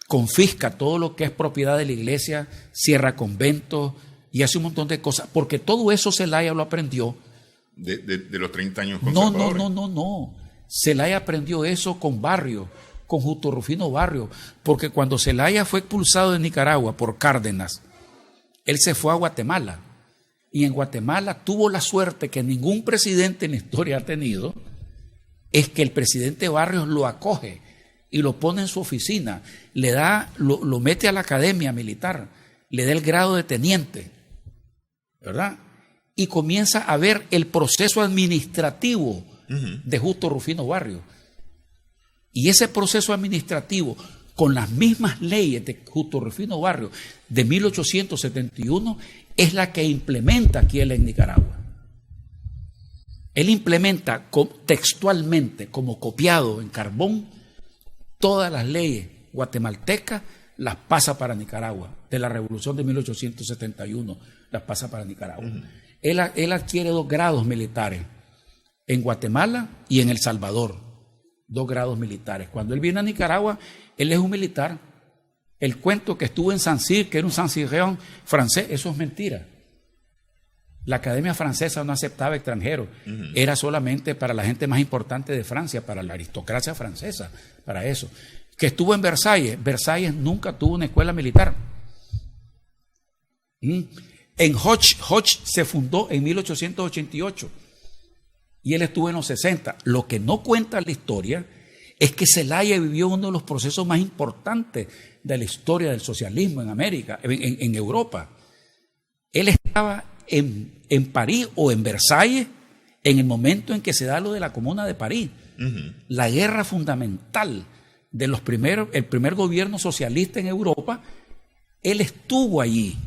Speaker 2: confisca todo lo que es propiedad de la Iglesia, cierra conventos y hace un montón de cosas, porque todo eso Zelaya lo aprendió.
Speaker 1: De los 30 años conservadores.
Speaker 2: No. Zelaya aprendió eso con Barrios, con Justo Rufino Barrios, porque cuando Zelaya fue expulsado de Nicaragua por Cárdenas, él se fue a Guatemala, y en Guatemala tuvo la suerte que ningún presidente en la historia ha tenido, es que el presidente Barrios lo acoge y lo pone en su oficina, lo mete a la academia militar, le da el grado de teniente, ¿verdad? Y comienza a ver el proceso administrativo de Justo Rufino Barrios. Y ese proceso administrativo, con las mismas leyes de Justo Rufino Barrios de 1871, es la que implementa aquí él en Nicaragua. Él implementa textualmente, como copiado en carbón, todas las leyes guatemaltecas, las pasa para Nicaragua. De la revolución de 1871, las pasa para Nicaragua. Él adquiere 2 grados militares en Guatemala y en El Salvador. 2 grados militares. Cuando él viene a Nicaragua, él es un militar. El cuento que estuvo en Saint-Cyr, que era un Saint-Cyrion francés, eso es mentira. La Academia Francesa no aceptaba extranjeros. Era solamente para la gente más importante de Francia, para la aristocracia francesa, para eso. Que estuvo en Versalles. Versalles nunca tuvo una escuela militar. En Hoche se fundó en 1888 y él estuvo en los 60. Lo que no cuenta la historia es que Zelaya vivió uno de los procesos más importantes de la historia del socialismo en América, en Europa. Él estaba en París o en Versalles en el momento en que se da lo de la Comuna de París. La guerra fundamental de el primer gobierno socialista en Europa. Él estuvo allí.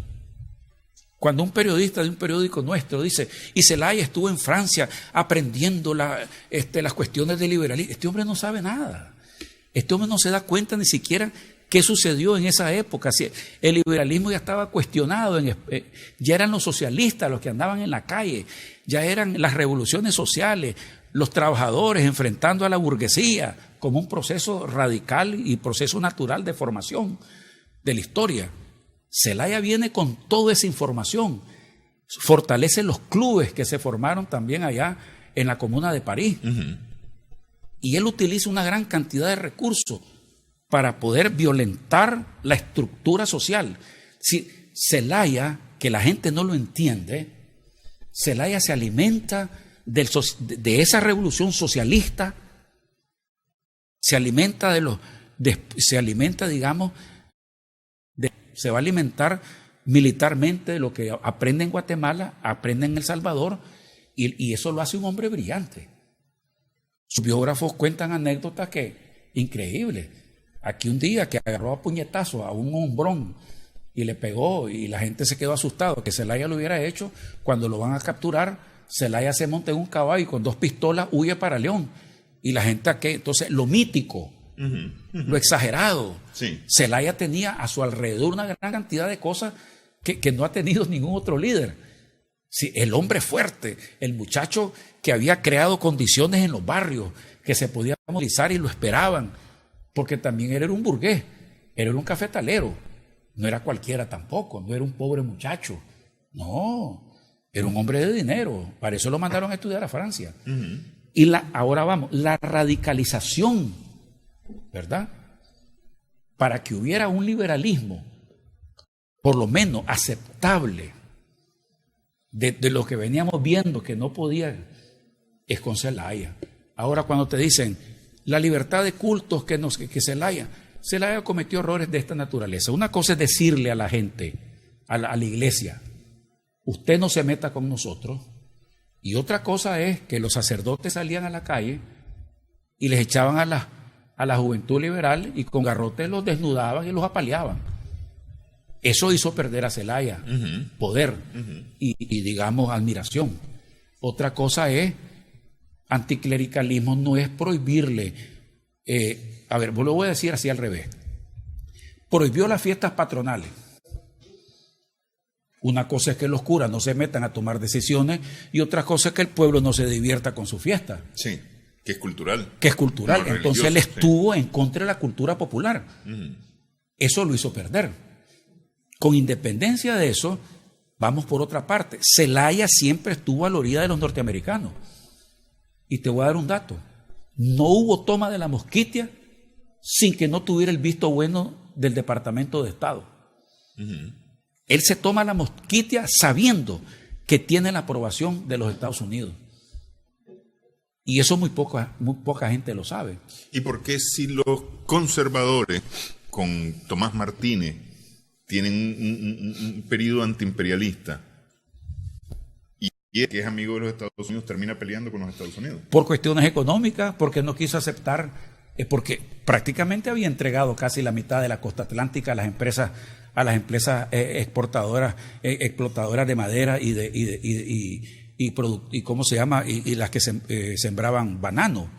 Speaker 2: Cuando un periodista de un periódico nuestro dice, y Zelaya estuvo en Francia aprendiendo las cuestiones del liberalismo, este hombre no sabe nada. Este hombre no se da cuenta ni siquiera qué sucedió en esa época. El liberalismo ya estaba cuestionado, ya eran los socialistas los que andaban en la calle, ya eran las revoluciones sociales, los trabajadores enfrentando a la burguesía como un proceso radical y proceso natural de formación de la historia. Zelaya viene con toda esa información, fortalece los clubes que se formaron también allá en la Comuna de París. Y él utiliza una gran cantidad de recursos para poder violentar la estructura social. Si Zelaya, que la gente no lo entiende, Zelaya se alimenta de esa revolución socialista, se va a alimentar militarmente de lo que aprende en Guatemala, aprende en El Salvador, y eso lo hace un hombre brillante. Sus biógrafos cuentan anécdotas increíbles. Aquí un día que agarró a puñetazos a un hombrón y le pegó, y la gente se quedó asustado que Zelaya lo hubiera hecho. Cuando lo van a capturar, Zelaya se monta en un caballo y con 2 pistolas huye para León. Y la gente entonces lo mítico, lo exagerado.
Speaker 1: Sí.
Speaker 2: Zelaya tenía a su alrededor una gran cantidad de cosas que no ha tenido ningún otro líder. Sí, el hombre fuerte, el muchacho que había creado condiciones en los barrios, que se podía movilizar y lo esperaban, porque también él era un burgués. Era un cafetalero, no era cualquiera tampoco, no era un pobre muchacho, no, era un hombre de dinero, para eso lo mandaron a estudiar a Francia. Y ahora vamos, la radicalización, ¿verdad? Para que hubiera un liberalismo, por lo menos aceptable, de lo que veníamos viendo que no podía, es con Zelaya. Ahora cuando te dicen la libertad de cultos que Zelaya cometió errores de esta naturaleza. Una cosa es decirle a la gente, a la iglesia, usted no se meta con nosotros. Y otra cosa es que los sacerdotes salían a la calle y les echaban a la juventud liberal y con garrotes los desnudaban y los apaleaban. Eso hizo perder a Zelaya poder y digamos admiración. Otra cosa es, anticlericalismo no es prohibirle, a ver, lo voy a decir así al revés. Prohibió las fiestas patronales. Una cosa es que los curas no se metan a tomar decisiones y otra cosa es que el pueblo no se divierta con su fiesta.
Speaker 1: Sí, que es cultural.
Speaker 2: Que es cultural. Entonces él estuvo en contra de la cultura popular. Eso lo hizo perder. Con independencia de eso, vamos por otra parte. Zelaya siempre estuvo a la orilla de los norteamericanos. Y te voy a dar un dato. No hubo toma de la Mosquitia sin que no tuviera el visto bueno del Departamento de Estado. Él se toma la Mosquitia sabiendo que tiene la aprobación de los Estados Unidos. Y eso muy poca gente lo sabe.
Speaker 1: ¿Y por qué si los conservadores con Tomás Martínez tienen un periodo antiimperialista y que es amigo de los Estados Unidos termina peleando con los Estados Unidos?
Speaker 2: Por cuestiones económicas, porque no quiso aceptar, porque prácticamente había entregado casi la mitad de la costa atlántica a las empresas exportadoras, explotadoras de madera y ¿cómo se llama? Y las que sembraban banano.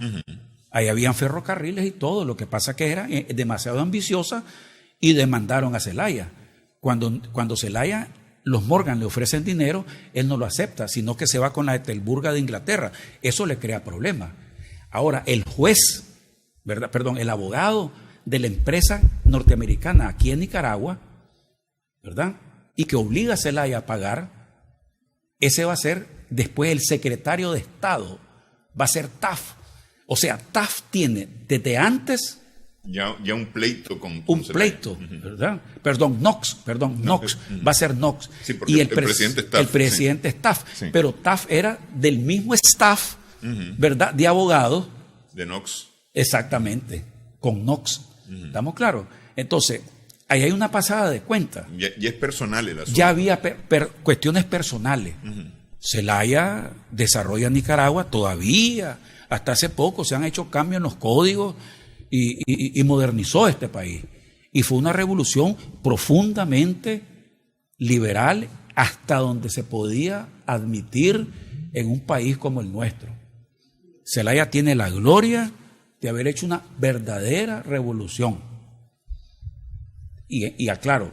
Speaker 2: Ahí habían ferrocarriles y todo. Lo que pasa que era demasiado ambiciosa y demandaron a Zelaya. Cuando Zelaya, los Morgan le ofrecen dinero, él no lo acepta, sino que se va con la Etelburga de Inglaterra. Eso le crea problemas. Ahora, el juez, el abogado de la empresa norteamericana aquí en Nicaragua, ¿verdad? Y que obliga a Zelaya a pagar, ese va a ser después el secretario de Estado, va a ser Taft. O sea, Taft tiene desde antes
Speaker 1: ya un pleito con
Speaker 2: pleito, ¿verdad? Knox, va a ser Knox.
Speaker 1: Sí, porque
Speaker 2: y
Speaker 1: el presidente es Taft.
Speaker 2: El presidente es Taft,
Speaker 1: sí.
Speaker 2: Pero Taft era del mismo staff, ¿verdad? De abogados.
Speaker 1: De Knox.
Speaker 2: Exactamente, con Knox. ¿Estamos claros? Entonces, ahí hay una pasada de cuenta.
Speaker 1: Ya es personal el asunto.
Speaker 2: Ya había cuestiones personales. Zelaya desarrolla Nicaragua todavía. Hasta hace poco se han hecho cambios en los códigos y modernizó este país. Y fue una revolución profundamente liberal hasta donde se podía admitir en un país como el nuestro. Zelaya tiene la gloria de haber hecho una verdadera revolución. Y aclaro,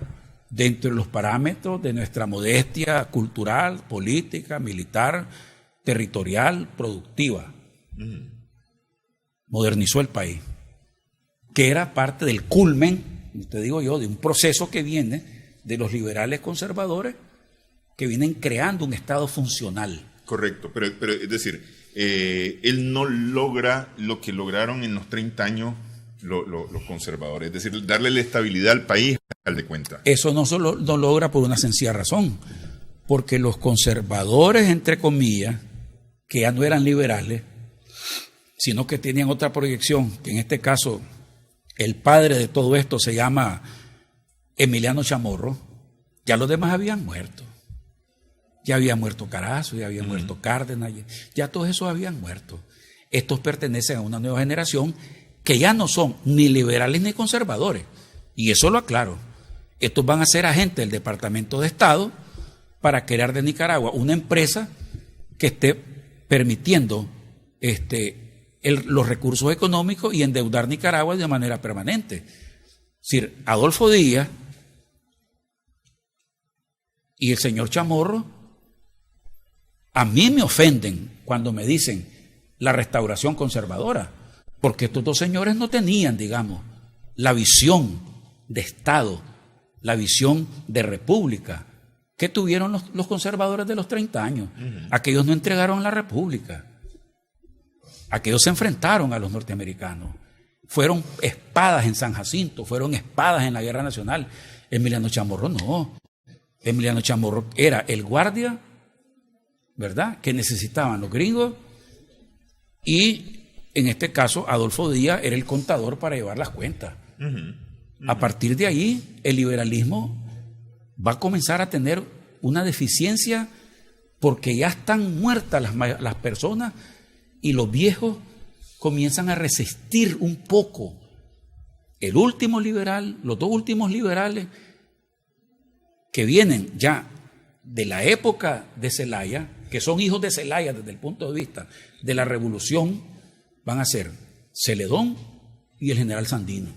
Speaker 2: dentro de los parámetros de nuestra modestia cultural, política, militar, territorial, productiva. Modernizó el país, que era parte del culmen, te digo yo, de un proceso que viene de los liberales conservadores que vienen creando un Estado funcional.
Speaker 1: Correcto, pero es decir, él no logra lo que lograron en los 30 años los conservadores, es decir, darle la estabilidad al país al de cuenta.
Speaker 2: Eso no logra por una sencilla razón, porque los conservadores, entre comillas, que ya no eran liberales, sino que tenían otra proyección, que en este caso el padre de todo esto se llama Emiliano Chamorro, ya los demás habían muerto. Ya había muerto Carazo, ya había muerto Cárdenas, ya todos esos habían muerto. Estos pertenecen a una nueva generación que ya no son ni liberales ni conservadores. Y eso lo aclaro. Estos van a ser agentes del Departamento de Estado para crear de Nicaragua una empresa que esté permitiendo los recursos económicos y endeudar Nicaragua de manera permanente. Es decir, Adolfo Díaz y el señor Chamorro, a mí me ofenden cuando me dicen la restauración conservadora, porque estos dos señores no tenían, digamos, la visión de Estado, la visión de república. ¿Qué tuvieron los conservadores de los 30 años? Aquellos no entregaron la república. Aquellos se enfrentaron a los norteamericanos. Fueron espadas en San Jacinto, fueron espadas en la Guerra Nacional. Emiliano Chamorro no. Emiliano Chamorro era el guardia, ¿verdad?, que necesitaban los gringos, y en este caso Adolfo Díaz era el contador para llevar las cuentas. A partir de ahí, el liberalismo va a comenzar a tener una deficiencia porque ya están muertas las personas y los viejos comienzan a resistir un poco. El último liberal, los dos últimos liberales que vienen ya de la época de Zelaya, que son hijos de Zelaya desde el punto de vista de la revolución, van a ser Celedón y el general Sandino.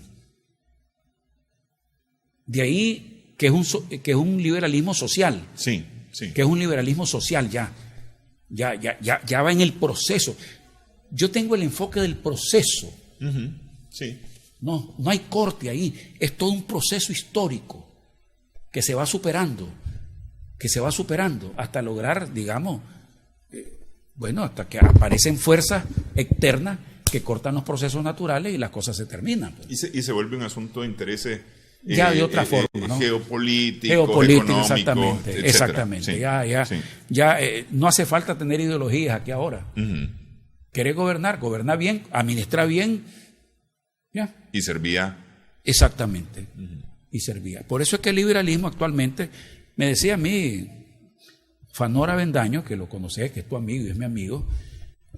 Speaker 2: De ahí que es un liberalismo social.
Speaker 1: Sí, sí.
Speaker 2: Que es un liberalismo social ya va en el proceso. Yo tengo el enfoque del proceso.
Speaker 1: Sí.
Speaker 2: No hay corte ahí. Es todo un proceso histórico que se va superando hasta lograr, digamos, hasta que aparecen fuerzas externas que cortan los procesos naturales y las cosas se terminan. Pues.
Speaker 1: Y se vuelve un asunto de intereses
Speaker 2: ya de otra forma, ¿no?
Speaker 1: Geopolítico, económico,
Speaker 2: exactamente.
Speaker 1: Sí.
Speaker 2: Ya no hace falta tener ideologías aquí ahora. Querés gobernar bien, administra bien, ya.
Speaker 1: Y servía.
Speaker 2: Exactamente. Y servía. Por eso es que el liberalismo actualmente, me decía a mí Fanor Avendaño, que lo conoce, que es tu amigo y es mi amigo,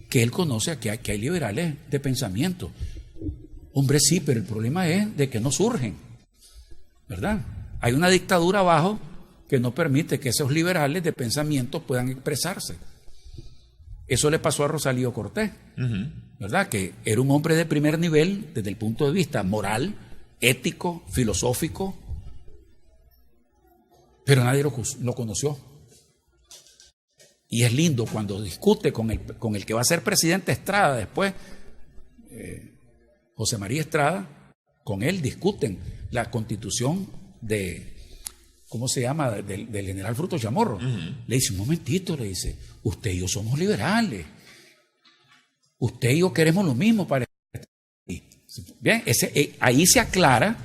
Speaker 2: que él conoce que hay liberales de pensamiento. Hombre, sí, pero el problema es de que no surgen, ¿verdad? Hay una dictadura abajo que no permite que esos liberales de pensamiento puedan expresarse. Eso le pasó a Rosalío Cortés, ¿verdad? Que era un hombre de primer nivel desde el punto de vista moral, ético, filosófico, pero nadie lo conoció. Y es lindo cuando discute con el que va a ser presidente Estrada después, José María Estrada, con él discuten la constitución de, ¿cómo se llama?, del general Fruto Chamorro. Le dice, un momentito, le dice, usted y yo somos liberales, usted y yo queremos lo mismo para... Bien, ahí se aclara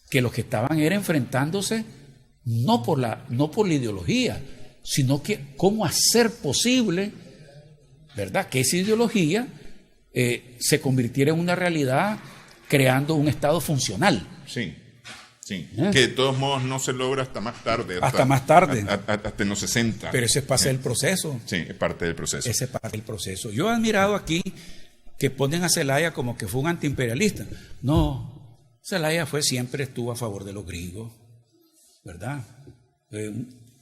Speaker 2: que los que estaban era enfrentándose no por la ideología, sino que cómo hacer posible, ¿verdad?, que esa ideología se convirtiera en una realidad creando un Estado funcional.
Speaker 1: Sí. Que de todos modos no se logra hasta más tarde. Hasta en los 60.
Speaker 2: Pero eso es parte del proceso.
Speaker 1: Sí, es parte del proceso.
Speaker 2: Ese es parte del proceso. Yo he admirado aquí que ponen a Zelaya como que fue un antiimperialista. No, Zelaya siempre estuvo a favor de los gringos, ¿verdad?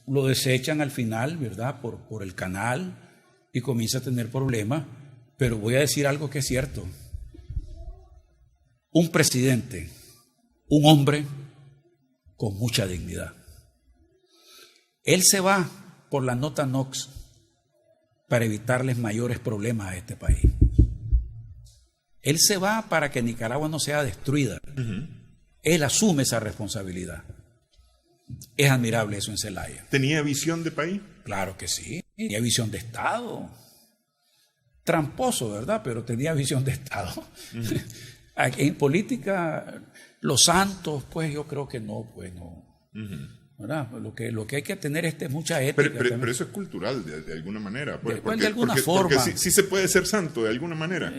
Speaker 2: Lo desechan al final, ¿verdad?, por el canal y comienza a tener problemas. Pero voy a decir algo que es cierto. Un presidente, un hombre con mucha dignidad. Él se va por la nota NOx para evitarles mayores problemas a este país. Él se va para que Nicaragua no sea destruida. Él asume esa responsabilidad. Es admirable eso en Zelaya.
Speaker 1: ¿Tenía visión de país?
Speaker 2: Claro que sí. Tenía visión de Estado. Tramposo, ¿verdad? Pero tenía visión de Estado. En política, los santos, pues yo creo que no, pues no. ¿Verdad? Lo que hay que tener es mucha ética.
Speaker 1: Pero eso es cultural, de alguna manera.
Speaker 2: De alguna forma.
Speaker 1: Porque sí se puede ser santo, de alguna manera.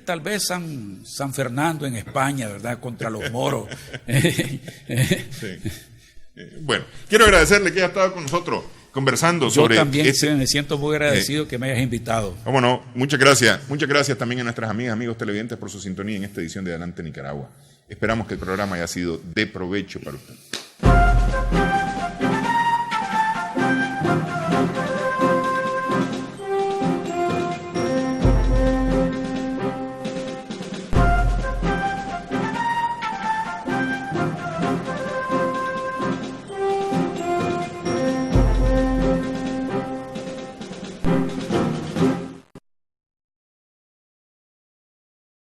Speaker 2: Tal vez San Fernando en España, ¿verdad?, contra los moros.
Speaker 1: Sí. Bueno, quiero agradecerle que haya estado con nosotros conversando sobre...
Speaker 2: Yo también me siento muy agradecido que me hayas invitado.
Speaker 1: Bueno, muchas gracias. Muchas gracias también a nuestras amigas, amigos televidentes por su sintonía en esta edición de Adelante Nicaragua. Esperamos que el programa haya sido de provecho para usted.